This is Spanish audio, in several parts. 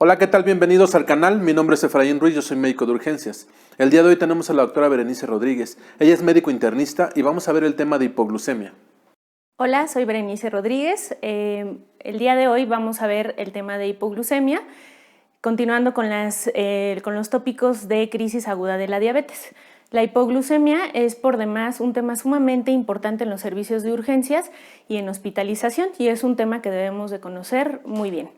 Hola, ¿qué tal? Bienvenidos al canal. Mi nombre es Efraín Ruiz, yo soy médico de urgencias. El día de hoy tenemos a la doctora Berenice Rodríguez. Ella es médico internista y vamos a ver el tema de hipoglucemia. Hola, soy Berenice Rodríguez. El día de hoy vamos a ver el tema de hipoglucemia, continuando con los tópicos de crisis aguda de la diabetes. La hipoglucemia es por demás un tema sumamente importante en los servicios de urgencias y en hospitalización, y es un tema que debemos de conocer muy bien.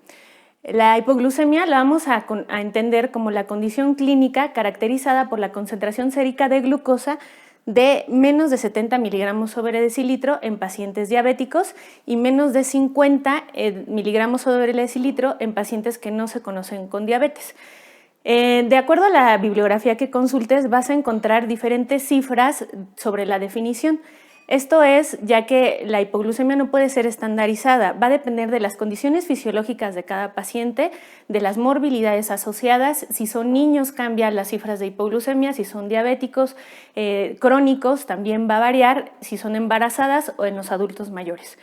La hipoglucemia la vamos a entender como la condición clínica caracterizada por la concentración sérica de glucosa de menos de 70 miligramos sobre decilitro en pacientes diabéticos y menos de 50 miligramos sobre decilitro en pacientes que no se conocen con diabetes. De acuerdo a la bibliografía que consultes, vas a encontrar diferentes cifras sobre la definición. Esto es, ya que la hipoglucemia no puede ser estandarizada, va a depender de las condiciones fisiológicas de cada paciente, de las morbilidades asociadas. Si son niños, cambian las cifras de hipoglucemia; si son diabéticos crónicos, también va a variar; si son embarazadas o en los adultos mayores.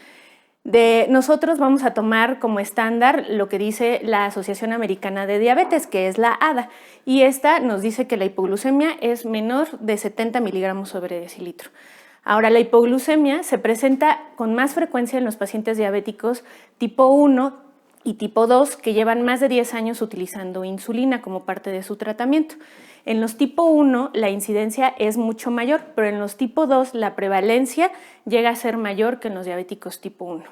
Nosotros vamos a tomar como estándar lo que dice la Asociación Americana de Diabetes, que es la ADA, y esta nos dice que la hipoglucemia es menor de 70 miligramos sobre decilitro. Ahora, la hipoglucemia se presenta con más frecuencia en los pacientes diabéticos tipo 1 y tipo 2 que llevan más de 10 años utilizando insulina como parte de su tratamiento. En los tipo 1 la incidencia es mucho mayor, pero en los tipo 2 la prevalencia llega a ser mayor que en los diabéticos tipo 1.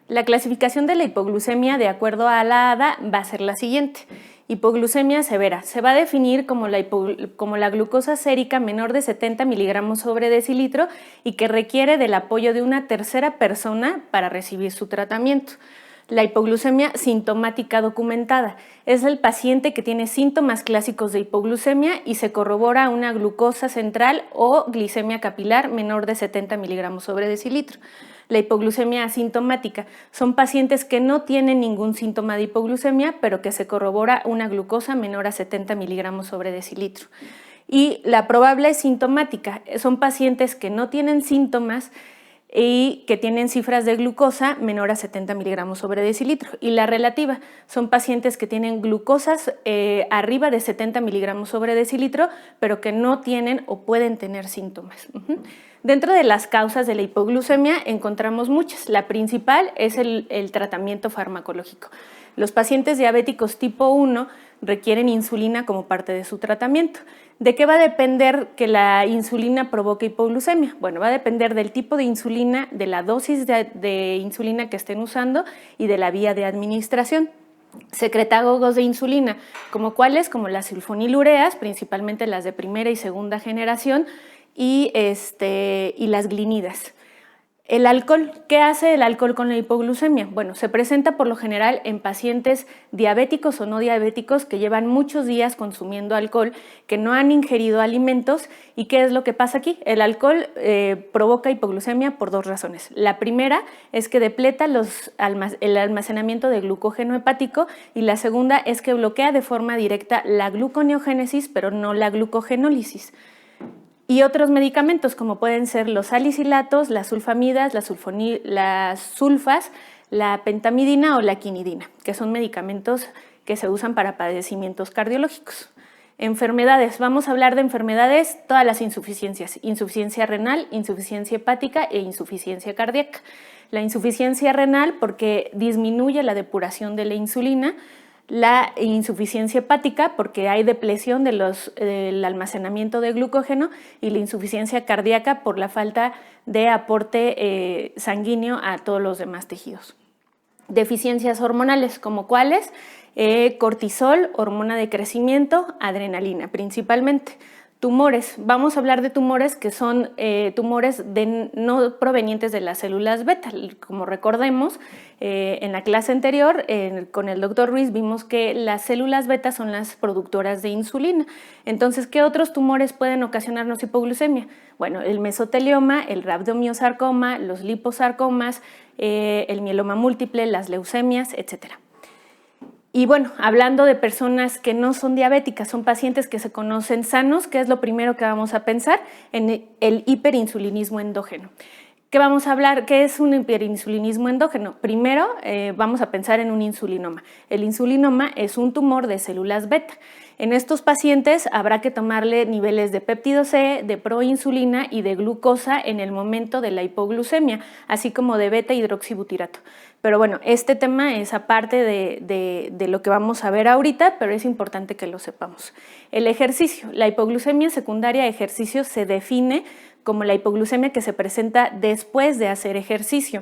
La clasificación de la hipoglucemia, de acuerdo a la ADA, va a ser la siguiente. Hipoglucemia severa. Se va a definir como la glucosa sérica menor de 70 miligramos sobre decilitro y que requiere del apoyo de una tercera persona para recibir su tratamiento. La hipoglucemia sintomática documentada es el paciente que tiene síntomas clásicos de hipoglucemia y se corrobora una glucosa central o glicemia capilar menor de 70 miligramos sobre decilitro. La hipoglucemia asintomática son pacientes que no tienen ningún síntoma de hipoglucemia, pero que se corrobora una glucosa menor a 70 miligramos sobre decilitro. Y la probable sintomática son pacientes que no tienen síntomas y que tienen cifras de glucosa menor a 70 miligramos sobre decilitro. Y la relativa son pacientes que tienen glucosas arriba de 70 miligramos sobre decilitro, pero que no tienen o pueden tener síntomas. Dentro de las causas de la hipoglucemia encontramos muchas. La principal es el tratamiento farmacológico. Los pacientes diabéticos tipo 1 requieren insulina como parte de su tratamiento. ¿De qué va a depender que la insulina provoque hipoglucemia? Bueno, va a depender del tipo de insulina, de la dosis de insulina que estén usando y de la vía de administración. Secretagogos de insulina, como cuáles, como las sulfonilureas, principalmente las de primera y segunda generación, y las glinidas. El alcohol. ¿Qué hace el alcohol con la hipoglucemia? Bueno, se presenta por lo general en pacientes diabéticos o no diabéticos que llevan muchos días consumiendo alcohol, que no han ingerido alimentos. ¿Y qué es lo que pasa aquí? El alcohol provoca hipoglucemia por dos razones. La primera es que depleta el almacenamiento de glucógeno hepático, y la segunda es que bloquea de forma directa la gluconeogénesis, pero no la glucogenólisis. Y otros medicamentos como pueden ser los salicilatos, las sulfamidas, las sulfas, la pentamidina o la quinidina, que son medicamentos que se usan para padecimientos cardiológicos. Enfermedades. Vamos a hablar de enfermedades, todas las insuficiencias: insuficiencia renal, insuficiencia hepática e insuficiencia cardíaca. La insuficiencia renal porque disminuye la depuración de la insulina. La insuficiencia hepática porque hay depleción del almacenamiento de glucógeno, y la insuficiencia cardíaca por la falta de aporte sanguíneo a todos los demás tejidos. Deficiencias hormonales, como cuáles: cortisol, hormona de crecimiento, adrenalina principalmente. Tumores. Vamos a hablar de tumores que son tumores no provenientes de las células beta. Como recordemos, en la clase anterior con el doctor Ruiz vimos que las células beta son las productoras de insulina. Entonces, ¿qué otros tumores pueden ocasionarnos hipoglucemia? Bueno, el mesotelioma, el rhabdomiosarcoma, los liposarcomas, el mieloma múltiple, las leucemias, etcétera. Y bueno, hablando de personas que no son diabéticas, son pacientes que se conocen sanos, ¿qué es lo primero que vamos a pensar? En el hiperinsulinismo endógeno. ¿Qué vamos a hablar? ¿Qué es un hiperinsulinismo endógeno? Primero vamos a pensar en un insulinoma. El insulinoma es un tumor de células beta. En estos pacientes habrá que tomarle niveles de péptido C, de proinsulina y de glucosa en el momento de la hipoglucemia, así como de beta hidroxibutirato. Pero bueno, este tema es aparte de lo que vamos a ver ahorita, pero es importante que lo sepamos. El ejercicio. La hipoglucemia secundaria a ejercicio se define como la hipoglucemia que se presenta después de hacer ejercicio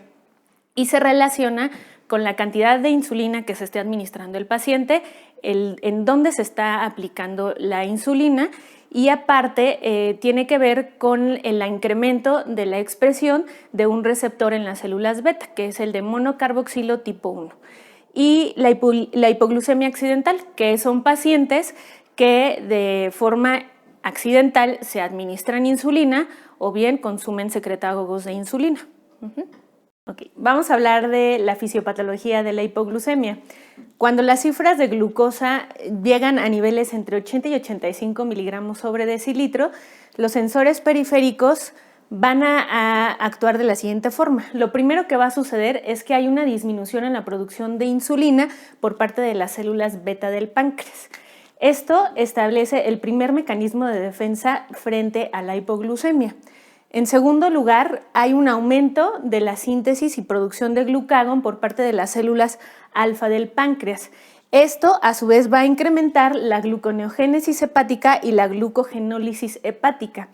y se relaciona con la cantidad de insulina que se esté administrando el paciente, en dónde se está aplicando la insulina y aparte tiene que ver con el incremento de la expresión de un receptor en las células beta, que es el de monocarboxilo tipo 1. Y la hipoglucemia accidental, que son pacientes que de forma accidental se administran insulina o bien consumen secretagogos de insulina. Okay. Vamos a hablar de la fisiopatología de la hipoglucemia. Cuando las cifras de glucosa llegan a niveles entre 80 y 85 miligramos sobre decilitro, los sensores periféricos van a actuar de la siguiente forma. Lo primero que va a suceder es que hay una disminución en la producción de insulina por parte de las células beta del páncreas. Esto establece el primer mecanismo de defensa frente a la hipoglucemia. En segundo lugar, hay un aumento de la síntesis y producción de glucagón por parte de las células alfa del páncreas. Esto, a su vez, va a incrementar la gluconeogénesis hepática y la glucogenólisis hepática.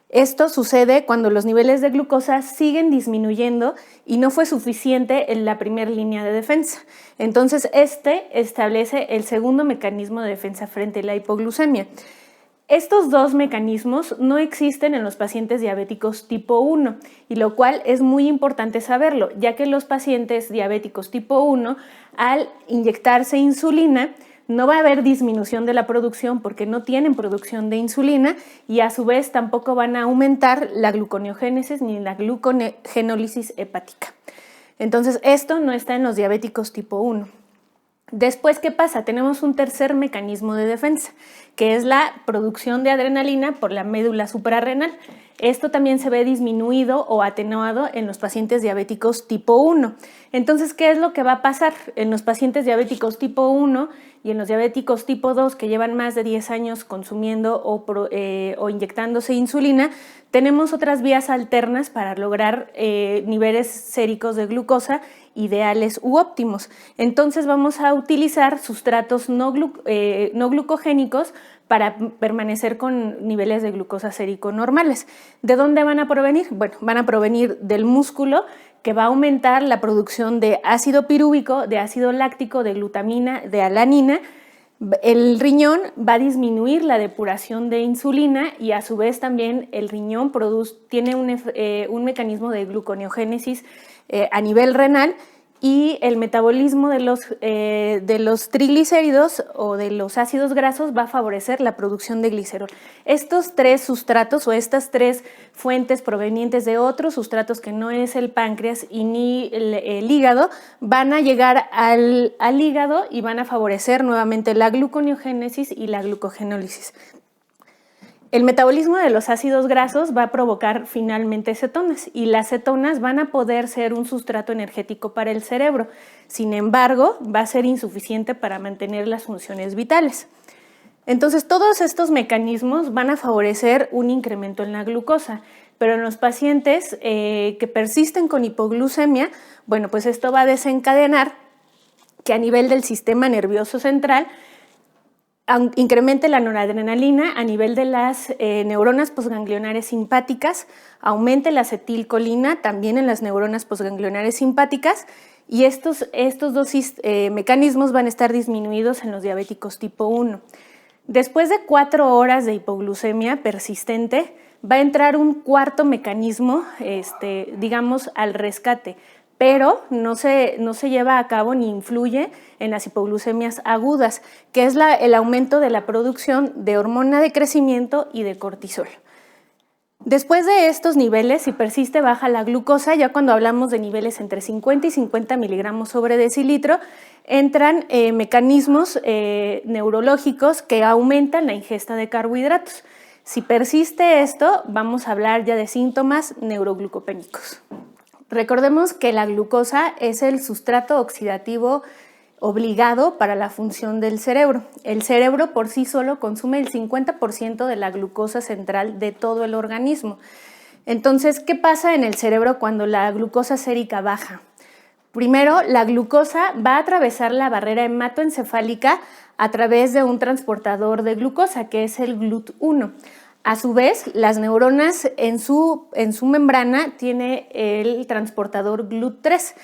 Esto sucede cuando los niveles de glucosa siguen disminuyendo y no fue suficiente en la primera línea de defensa. Entonces, este establece el segundo mecanismo de defensa frente a la hipoglucemia. Estos dos mecanismos no existen en los pacientes diabéticos tipo 1, y lo cual es muy importante saberlo, ya que los pacientes diabéticos tipo 1, al inyectarse insulina, no va a haber disminución de la producción porque no tienen producción de insulina y a su vez tampoco van a aumentar la gluconeogénesis ni la glucogenólisis hepática. Entonces, esto no está en los diabéticos tipo 1. Después, ¿qué pasa? Tenemos un tercer mecanismo de defensa, que es la producción de adrenalina por la médula suprarrenal. Esto también se ve disminuido o atenuado en los pacientes diabéticos tipo 1. Entonces, ¿qué es lo que va a pasar? En los pacientes diabéticos tipo 1 y en los diabéticos tipo 2 que llevan más de 10 años consumiendo o inyectándose insulina, tenemos otras vías alternas para lograr niveles séricos de glucosa ideales u óptimos. Entonces vamos a utilizar sustratos no glucogénicos para permanecer con niveles de glucosa sérico normales. ¿De dónde van a provenir? Bueno, van a provenir del músculo, que va a aumentar la producción de ácido pirúvico, de ácido láctico, de glutamina, de alanina. El riñón va a disminuir la depuración de insulina y a su vez también el riñón tiene un mecanismo de gluconeogénesis a nivel renal, y el metabolismo de los triglicéridos o de los ácidos grasos va a favorecer la producción de glicerol. Estos tres sustratos o estas tres fuentes provenientes de otros sustratos que no es el páncreas y ni el hígado van a llegar al hígado y van a favorecer nuevamente la gluconeogénesis y la glucogenólisis. El metabolismo de los ácidos grasos va a provocar finalmente cetonas y las cetonas van a poder ser un sustrato energético para el cerebro. Sin embargo, va a ser insuficiente para mantener las funciones vitales. Entonces, todos estos mecanismos van a favorecer un incremento en la glucosa, pero en los pacientes que persisten con hipoglucemia, bueno, pues esto va a desencadenar que a nivel del sistema nervioso central incremente la noradrenalina a nivel de las neuronas posganglionares simpáticas, aumente la acetilcolina también en las neuronas posganglionares simpáticas, y estos dos mecanismos van a estar disminuidos en los diabéticos tipo 1. Después de 4 horas de hipoglucemia persistente, va a entrar un cuarto mecanismo, digamos, al rescate, pero no se lleva a cabo ni influye en las hipoglucemias agudas, que es el aumento de la producción de hormona de crecimiento y de cortisol. Después de estos niveles, si persiste baja la glucosa, ya cuando hablamos de niveles entre 50 y 50 miligramos sobre decilitro, entran mecanismos neurológicos que aumentan la ingesta de carbohidratos. Si persiste esto, vamos a hablar ya de síntomas neuroglucopénicos. Recordemos que la glucosa es el sustrato oxidativo obligado para la función del cerebro. El cerebro por sí solo consume el 50% de la glucosa central de todo el organismo. Entonces, ¿qué pasa en el cerebro cuando la glucosa sérica baja? Primero, la glucosa va a atravesar la barrera hematoencefálica a través de un transportador de glucosa, que es el GLUT1. A su vez, las neuronas en su membrana tiene el transportador GLUT3.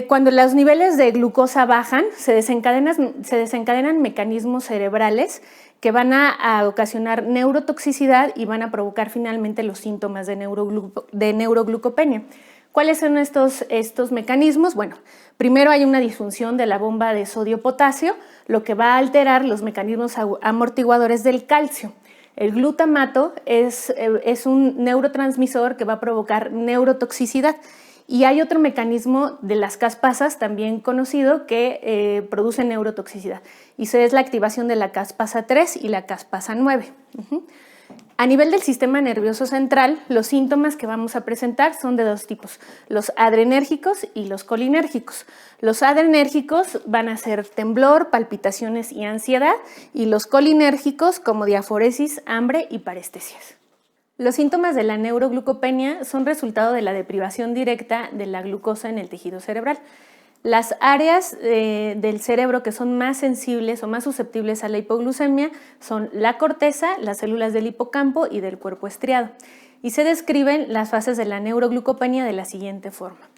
Cuando los niveles de glucosa bajan, se desencadenan mecanismos cerebrales que van a ocasionar neurotoxicidad y van a provocar finalmente los síntomas de neuroglucopenia. ¿Cuáles son estos mecanismos? Bueno, primero hay una disfunción de la bomba de sodio-potasio, lo que va a alterar los mecanismos amortiguadores del calcio. El glutamato es un neurotransmisor que va a provocar neurotoxicidad. Y hay otro mecanismo de las caspasas, también conocido, que produce neurotoxicidad. Y es la activación de la caspasa 3 y la caspasa 9. A nivel del sistema nervioso central, los síntomas que vamos a presentar son de dos tipos, los adrenérgicos y los colinérgicos. Los adrenérgicos van a ser temblor, palpitaciones y ansiedad, y los colinérgicos como diaforesis, hambre y parestesias. Los síntomas de la neuroglucopenia son resultado de la deprivación directa de la glucosa en el tejido cerebral. Las áreas del cerebro que son más sensibles o más susceptibles a la hipoglucemia son la corteza, las células del hipocampo y del cuerpo estriado. Y se describen las fases de la neuroglucopenia de la siguiente forma.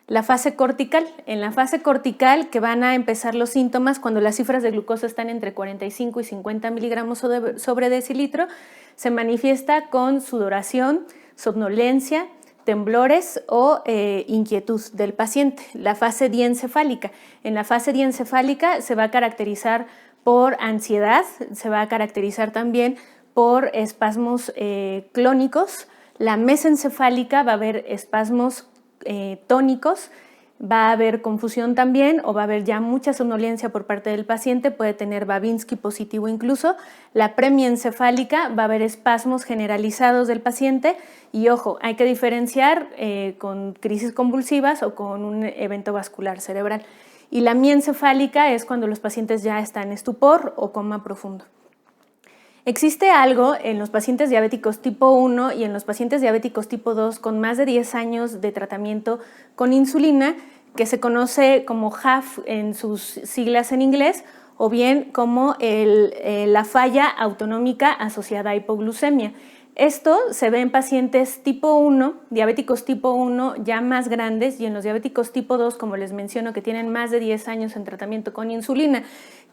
La fase cortical. En la fase cortical, que van a empezar los síntomas cuando las cifras de glucosa están entre 45 y 50 miligramos sobre decilitro, se manifiesta con sudoración, somnolencia, temblores o inquietud del paciente. La fase diencefálica. En la fase diencefálica se va a caracterizar por ansiedad, se va a caracterizar también por espasmos clónicos. La mesencefálica va a haber espasmos tónicos, va a haber confusión también o va a haber ya mucha somnolencia por parte del paciente, puede tener Babinski positivo incluso. La premiencefálica va a haber espasmos generalizados del paciente y ojo, hay que diferenciar con crisis convulsivas o con un evento vascular cerebral. Y la miencefálica es cuando los pacientes ya están en estupor o coma profundo. Existe algo en los pacientes diabéticos tipo 1 y en los pacientes diabéticos tipo 2 con más de 10 años de tratamiento con insulina que se conoce como HAF en sus siglas en inglés o bien como la falla autonómica asociada a hipoglucemia. Esto se ve en pacientes tipo 1, diabéticos tipo 1 ya más grandes y en los diabéticos tipo 2, como les menciono, que tienen más de 10 años en tratamiento con insulina.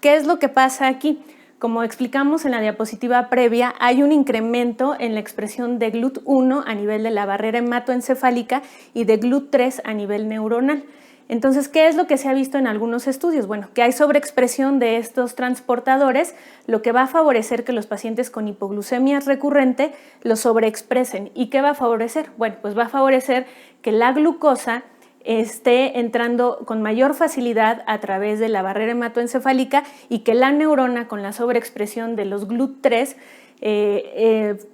¿Qué es lo que pasa aquí? Como explicamos en la diapositiva previa, hay un incremento en la expresión de GLUT1 a nivel de la barrera hematoencefálica y de GLUT3 a nivel neuronal. Entonces, ¿qué es lo que se ha visto en algunos estudios? Bueno, que hay sobreexpresión de estos transportadores, lo que va a favorecer que los pacientes con hipoglucemia recurrente los sobreexpresen. ¿Y qué va a favorecer? Bueno, pues va a favorecer que la glucosa esté entrando con mayor facilidad a través de la barrera hematoencefálica y que la neurona con la sobreexpresión de los GLUT3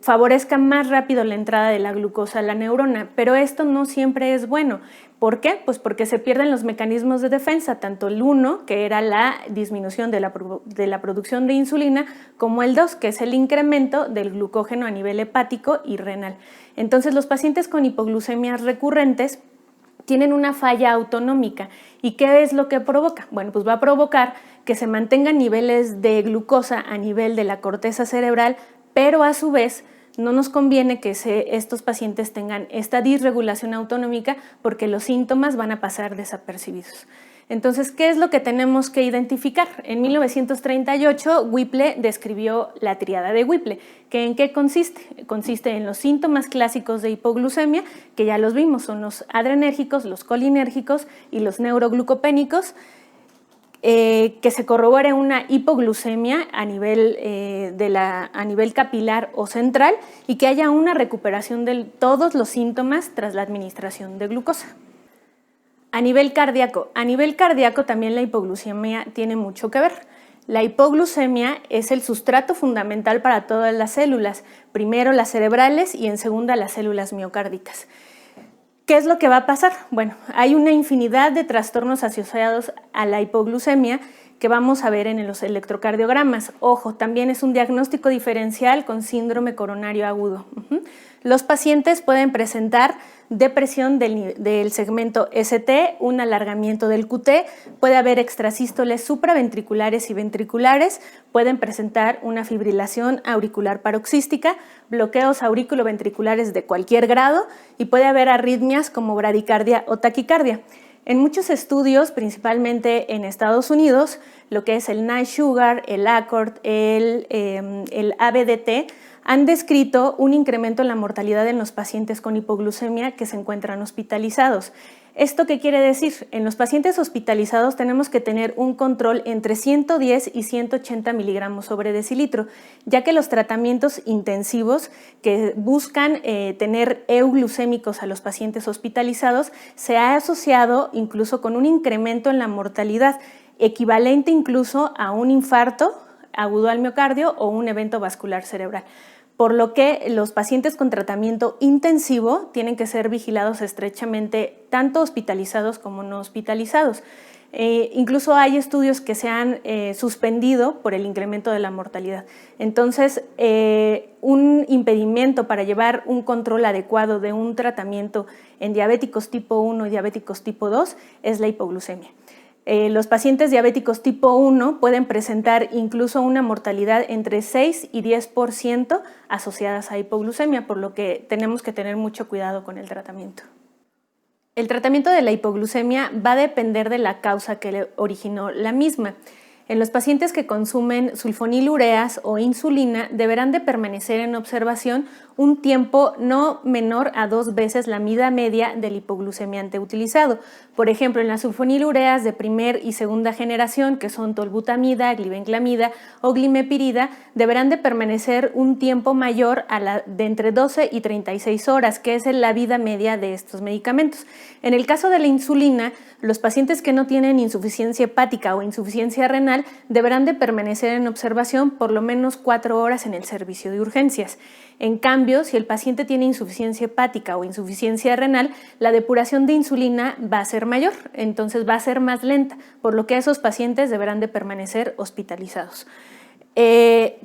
favorezca más rápido la entrada de la glucosa a la neurona, pero esto no siempre es bueno. ¿Por qué? Pues porque se pierden los mecanismos de defensa, tanto el 1, que era la disminución de la producción de insulina, como el 2, que es el incremento del glucógeno a nivel hepático y renal. Entonces, los pacientes con hipoglucemias recurrentes tienen una falla autonómica. ¿Y qué es lo que provoca? Bueno, pues va a provocar que se mantengan niveles de glucosa a nivel de la corteza cerebral, pero a su vez no nos conviene que estos pacientes tengan esta disregulación autonómica porque los síntomas van a pasar desapercibidos. Entonces, ¿qué es lo que tenemos que identificar? En 1938, Whipple describió la tríada de Whipple, que ¿en qué consiste? Consiste en los síntomas clásicos de hipoglucemia, que ya los vimos, son los adrenérgicos, los colinérgicos y los neuroglucopénicos, que se corrobore una hipoglucemia a nivel capilar o central y que haya una recuperación de todos los síntomas tras la administración de glucosa. A nivel cardíaco también la hipoglucemia tiene mucho que ver. La hipoglucemia es el sustrato fundamental para todas las células, primero las cerebrales y en segunda las células miocárdicas. ¿Qué es lo que va a pasar? Bueno, hay una infinidad de trastornos asociados a la hipoglucemia que vamos a ver en los electrocardiogramas. Ojo, también es un diagnóstico diferencial con síndrome coronario agudo. Los pacientes pueden presentar depresión del segmento ST, un alargamiento del QT, puede haber extrasístoles supraventriculares y ventriculares, pueden presentar una fibrilación auricular paroxística, bloqueos auriculoventriculares de cualquier grado y puede haber arritmias como bradicardia o taquicardia. En muchos estudios, principalmente en Estados Unidos, lo que es el NICE Sugar, el ACORD, el ABDT, han descrito un incremento en la mortalidad en los pacientes con hipoglucemia que se encuentran hospitalizados. ¿Esto qué quiere decir? En los pacientes hospitalizados tenemos que tener un control entre 110 y 180 miligramos sobre decilitro, ya que los tratamientos intensivos que buscan tener euglucémicos a los pacientes hospitalizados se ha asociado incluso con un incremento en la mortalidad, equivalente incluso a un infarto agudo al miocardio o un evento vascular cerebral. Por lo que los pacientes con tratamiento intensivo tienen que ser vigilados estrechamente, tanto hospitalizados como no hospitalizados. Incluso hay estudios que se han suspendido por el incremento de la mortalidad. Entonces, un impedimento para llevar un control adecuado de un tratamiento en diabéticos tipo 1 y diabéticos tipo 2 es la hipoglucemia. Los pacientes diabéticos tipo 1 pueden presentar incluso una mortalidad entre 6 y 10% asociadas a hipoglucemia, por lo que tenemos que tener mucho cuidado con el tratamiento. El tratamiento de la hipoglucemia va a depender de la causa que le originó la misma. En los pacientes que consumen sulfonilureas o insulina deberán de permanecer en observación un tiempo no menor a 2 veces la mida media del hipoglucemiante utilizado. Por ejemplo, en las sulfonilureas de primer y segunda generación, que son tolbutamida, glibenclamida o glimepirida, deberán de permanecer un tiempo mayor a la de entre 12 y 36 horas, que es la vida media de estos medicamentos. En el caso de la insulina, los pacientes que no tienen insuficiencia hepática o insuficiencia renal deberán de permanecer en observación por lo menos 4 horas en el servicio de urgencias. En cambio, si el paciente tiene insuficiencia hepática o insuficiencia renal, la depuración de insulina va a ser mayor, entonces va a ser más lenta, por lo que esos pacientes deberán de permanecer hospitalizados.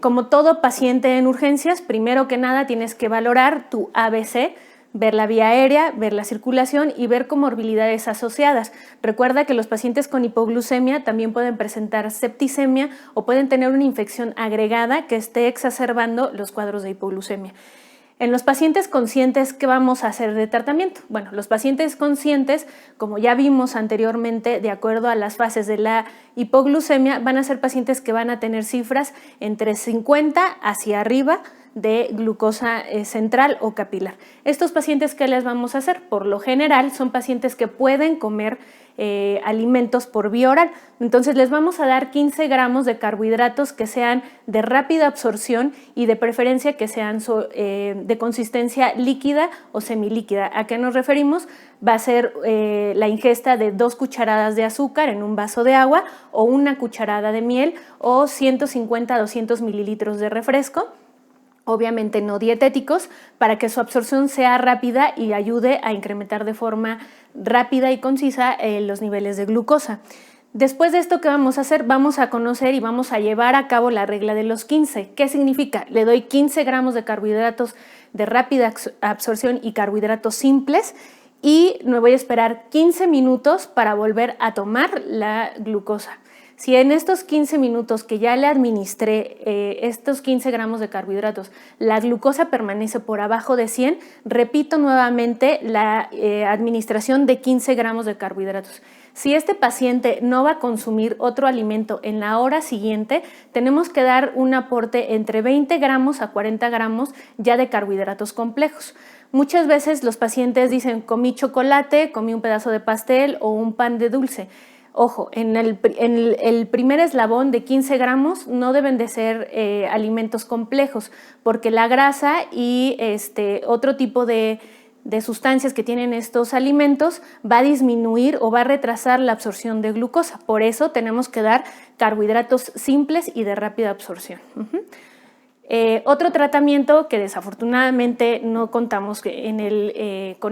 Como todo paciente en urgencias, primero que nada tienes que valorar tu ABC, ver la vía aérea, ver la circulación y ver comorbilidades asociadas. Recuerda que los pacientes con hipoglucemia también pueden presentar septicemia o pueden tener una infección agregada que esté exacerbando los cuadros de hipoglucemia. En los pacientes conscientes, ¿qué vamos a hacer de tratamiento? Bueno, los pacientes conscientes, como ya vimos anteriormente, de acuerdo a las fases de la hipoglucemia, van a ser pacientes que van a tener cifras entre 50 hacia arriba de glucosa central o capilar. Estos pacientes, ¿qué les vamos a hacer? Por lo general son pacientes que pueden comer alimentos por vía oral. Entonces les vamos a dar 15 gramos de carbohidratos que sean de rápida absorción y de preferencia que sean de consistencia líquida o semilíquida. ¿A qué nos referimos? Va a ser la ingesta de 2 cucharadas de azúcar en un vaso de agua o 1 cucharada de miel o 150 a 200 mililitros de refresco. Obviamente no dietéticos, para que su absorción sea rápida y ayude a incrementar de forma rápida y concisa los niveles de glucosa. Después de esto, ¿qué vamos a hacer? Vamos a conocer y vamos a llevar a cabo la regla de los 15. ¿Qué significa? Le doy 15 gramos de carbohidratos de rápida absorción y carbohidratos simples y me voy a esperar 15 minutos para volver a tomar la glucosa. Si en estos 15 minutos que ya le administré estos 15 gramos de carbohidratos, la glucosa permanece por abajo de 100, repito nuevamente la administración de 15 gramos de carbohidratos. Si este paciente no va a consumir otro alimento en la hora siguiente, tenemos que dar un aporte entre 20 gramos a 40 gramos ya de carbohidratos complejos. Muchas veces los pacientes dicen, comí chocolate, comí un pedazo de pastel o un pan de dulce. Ojo, en el primer eslabón de 15 gramos no deben de ser alimentos complejos, porque la grasa y otro tipo de de sustancias que tienen estos alimentos va a disminuir o va a retrasar la absorción de glucosa. Por eso tenemos que dar carbohidratos simples y de rápida absorción. Otro tratamiento que desafortunadamente no contamos con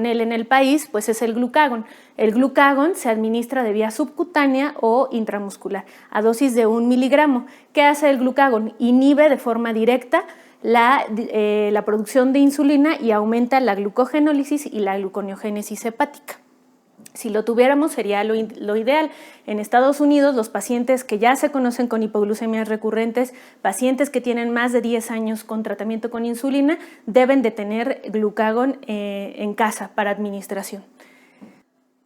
él en el país, pues es el glucagón. El glucagón se administra de vía subcutánea o intramuscular a dosis de 1 miligramo. ¿Qué hace el glucagón? Inhibe de forma directa la producción de insulina y aumenta la glucogenólisis y la gluconeogénesis hepática. Si lo tuviéramos sería lo ideal. En Estados Unidos, los pacientes que ya se conocen con hipoglucemias recurrentes, pacientes que tienen más de 10 años con tratamiento con insulina, deben de tener glucagón en casa para administración.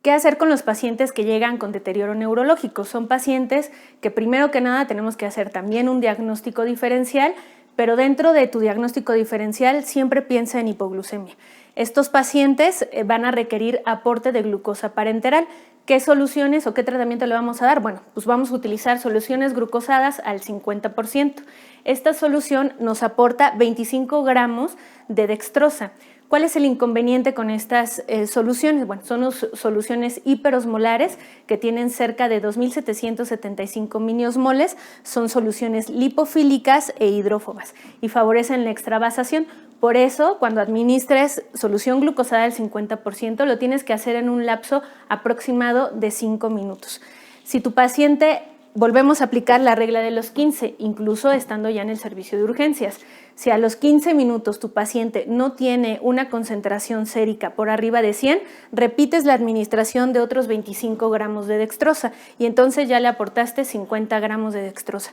¿Qué hacer con los pacientes que llegan con deterioro neurológico? Son pacientes que primero que nada tenemos que hacer también un diagnóstico diferencial, pero dentro de tu diagnóstico diferencial siempre piensa en hipoglucemia. Estos pacientes van a requerir aporte de glucosa parenteral. ¿Qué soluciones o qué tratamiento le vamos a dar? Bueno, pues vamos a utilizar soluciones glucosadas al 50%. Esta solución nos aporta 25 gramos de dextrosa. ¿Cuál es el inconveniente con estas soluciones? Bueno, son soluciones hiperosmolares que tienen cerca de 2.775 miniosmoles, son soluciones lipofílicas e hidrófobas y favorecen la extravasación. Por eso, cuando administres solución glucosada al 50%, lo tienes que hacer en un lapso aproximado de 5 minutos. Si tu paciente, volvemos a aplicar la regla de los 15, incluso estando ya en el servicio de urgencias. Si a los 15 minutos tu paciente no tiene una concentración sérica por arriba de 100, repites la administración de otros 25 gramos de dextrosa y entonces ya le aportaste 50 gramos de dextrosa.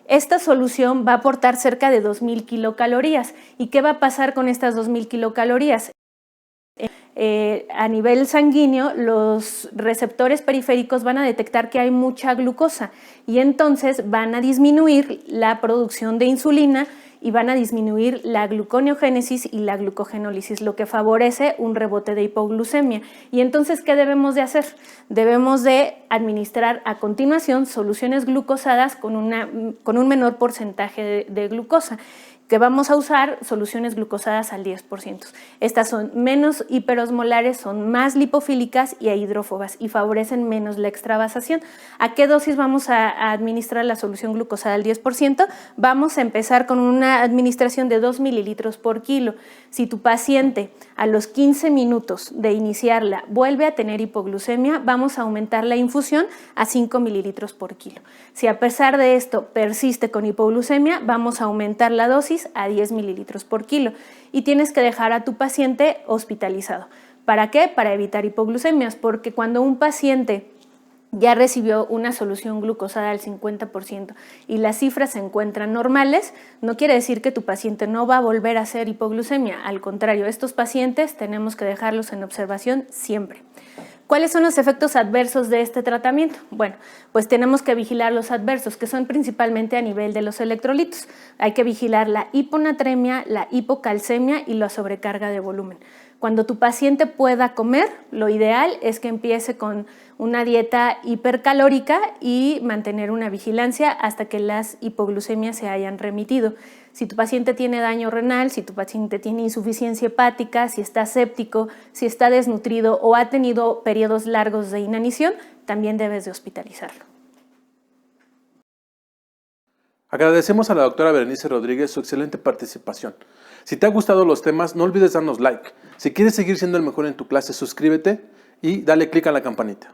Esta solución va a aportar cerca de 2.000 kilocalorías. ¿Y qué va a pasar con estas 2.000 kilocalorías? A nivel sanguíneo, los receptores periféricos van a detectar que hay mucha glucosa y entonces van a disminuir la producción de insulina y van a disminuir la gluconeogénesis y la glucogenólisis, lo que favorece un rebote de hipoglucemia. Y entonces, ¿qué debemos de hacer? Debemos de administrar a continuación soluciones glucosadas con un menor porcentaje de glucosa, que vamos a usar soluciones glucosadas al 10%. Estas son menos hiperosmolares, son más lipofílicas y hidrófobas y favorecen menos la extravasación. ¿A qué dosis vamos a administrar la solución glucosada al 10%? Vamos a empezar con una administración de 2 mililitros por kilo. Si tu paciente a los 15 minutos de iniciarla vuelve a tener hipoglucemia, vamos a aumentar la infusión a 5 mililitros por kilo. Si a pesar de esto persiste con hipoglucemia, vamos a aumentar la dosis a 10 mililitros por kilo y tienes que dejar a tu paciente hospitalizado. ¿Para qué? Para evitar hipoglucemias, porque cuando un paciente ya recibió una solución glucosada al 50% y las cifras se encuentran normales, no quiere decir que tu paciente no va a volver a hacer hipoglucemia. Al contrario, estos pacientes tenemos que dejarlos en observación siempre. ¿Cuáles son los efectos adversos de este tratamiento? Bueno, pues tenemos que vigilar los adversos, que son principalmente a nivel de los electrolitos. Hay que vigilar la hiponatremia, la hipocalcemia y la sobrecarga de volumen. Cuando tu paciente pueda comer, lo ideal es que empiece con una dieta hipercalórica y mantener una vigilancia hasta que las hipoglucemias se hayan remitido. Si tu paciente tiene daño renal, si tu paciente tiene insuficiencia hepática, si está séptico, si está desnutrido o ha tenido periodos largos de inanición, también debes de hospitalizarlo. Agradecemos a la doctora Berenice Rodríguez su excelente participación. Si te han gustado los temas, no olvides darnos like. Si quieres seguir siendo el mejor en tu clase, suscríbete y dale clic a la campanita.